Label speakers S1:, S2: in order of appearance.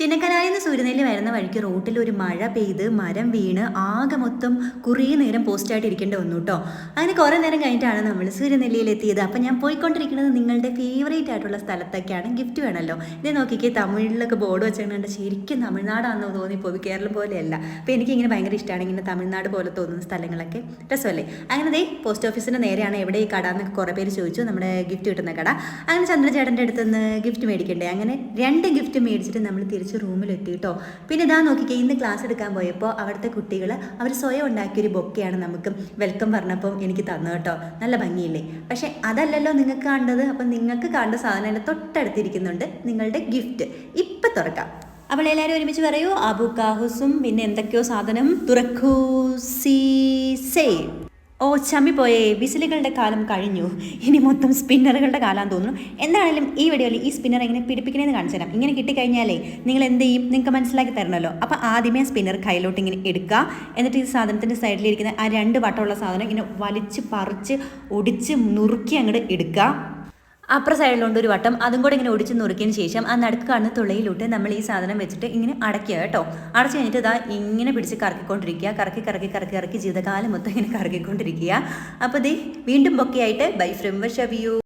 S1: ചിന്നക്കനാലിൽ നിന്ന് സൂര്യനെല്ലി വരുന്ന വഴിക്ക് റോട്ടിൽ ഒരു മഴ പെയ്ത് മരം വീണ് ആകെ മൊത്തം കുറേ നേരം പോസ്റ്റായിട്ട് ഇരിക്കേണ്ടി വന്നു കേട്ടോ. അങ്ങനെ കുറേ നേരം കഴിഞ്ഞിട്ടാണ് നമ്മൾ സൂര്യനെല്ലിയിൽ എത്തിയത്. അപ്പം ഞാൻ പോയിക്കൊണ്ടിരിക്കുന്നത് നിങ്ങളുടെ ഫേവറേറ്റ് ആയിട്ടുള്ള സ്ഥലത്തൊക്കെയാണ്. ഗിഫ്റ്റ് വേണമല്ലോ. ഇത് നോക്കിക്കേ, തമിഴിലൊക്കെ ബോർഡ് വെച്ചിട്ടുണ്ട്. ശരിക്കും തമിഴ്നാടാണെന്ന് തോന്നിപ്പോയി, കേരളം പോലെയല്ല. അപ്പോൾ എനിക്കിങ്ങനെ ഭയങ്കര ഇഷ്ടമാണ് ഇങ്ങനെ തമിഴ്നാട് പോലെ തോന്നുന്ന സ്ഥലങ്ങളൊക്കെ. രസമല്ലേ? അങ്ങനെ ദേ പോസ്റ്റ് ഓഫീസിൻ്റെ നേരെയാണ്. എവിടെ ഈ കട എന്നൊക്കെ കുറേ പേര് ചോദിച്ചു, നമ്മുടെ ഗിഫ്റ്റ് കിട്ടുന്ന കട. അങ്ങനെ ചന്ദ്രചേട്ടൻ്റെ അടുത്ത് നിന്ന് ഗിഫ്റ്റ് മേടിക്കണ്ടേ. അങ്ങനെ 2 ഗിഫ്റ്റ് മേടിച്ചിട്ട് നമ്മൾ തിരിച്ച് റൂമിലെത്തി കേട്ടോ. പിന്നെ ഇതാ നോക്കിക്കേ, ഇന്ന് ക്ലാസ് എടുക്കാൻ പോയപ്പോൾ അവിടുത്തെ കുട്ടികൾ അവർ സ്വയം ഉണ്ടാക്കിയൊരു ബൊക്കെയാണ് നമുക്ക് വെൽക്കം പറഞ്ഞപ്പോൾ എനിക്ക് തന്നു കേട്ടോ. നല്ല ഭംഗിയില്ലേ? പക്ഷേ അതല്ലല്ലോ നിങ്ങൾക്ക് കണ്ടത്. അപ്പം നിങ്ങൾക്ക് കണ്ട സാധനം എൻ്റെ തൊട്ടടുത്തിരിക്കുന്നുണ്ട്, നിങ്ങളുടെ ഗിഫ്റ്റ്. ഇപ്പം തുറക്കാം. അപ്പോൾ എല്ലാവരും ഒരുമിച്ച് പറയൂ, അബുക്കാഹുസും പിന്നെ എന്തൊക്കെയോ സാധനം തുറക്കൂസീസേ. ഓ ചമ്മിപ്പോയേ, വിസിലുകളുടെ കാലം കഴിഞ്ഞു. ഇനി മൊത്തം സ്പിന്നറുകളുടെ കാലം തോന്നുന്നു. എന്താണെങ്കിലും ഈ വീഡിയോയിൽ ഈ സ്പിന്നർ എങ്ങനെ പിടിപ്പിക്കണമെന്ന് കാണിച്ചു തരാം. ഇങ്ങനെ കിട്ടിക്കഴിഞ്ഞാലേ നിങ്ങൾ എന്ത് ചെയ്യും, നിങ്ങൾക്ക് മനസ്സിലാക്കി തരണമല്ലോ. അപ്പോൾ ആദ്യമേ സ്പിന്നർ കയ്യിലോട്ട് ഇങ്ങനെ എടുക്കുക. എന്നിട്ട് ഈ സാധനത്തിൻ്റെ സൈഡിലിരിക്കുന്ന ആ 2 വട്ടമുള്ള സാധനം ഇങ്ങനെ വലിച്ച് പറിച്ച് ഒടിച്ച് നുറുക്കി അങ്ങോട്ട് എടുക്കുക. അപ്പുറ സൈഡിലുണ്ട് ഒരു വട്ടം, അതും കൂടെ ഇങ്ങനെ ഒടിച്ച് നുറുക്കിയതിന് ശേഷം ആ നടുക്ക് കാണുന്ന തുളയിലോട്ട് നമ്മൾ ഈ സാധനം വെച്ചിട്ട് ഇങ്ങനെ അടയ്ക്കുക കേട്ടോ. അടച്ചു കഴിഞ്ഞിട്ട് ഇതാ ഇങ്ങനെ പിടിച്ച് കറക്കിക്കൊണ്ടിരിക്കുക. കറക്കി ജീവിതകാലം മൊത്തം ഇങ്ങനെ കറക്കിക്കൊണ്ടിരിക്കുക. അപ്പോൾ ദേ വീണ്ടും ബൊക്കെയായിട്ട് ബൈ ഫ്രം വർഷ വ്യൂ.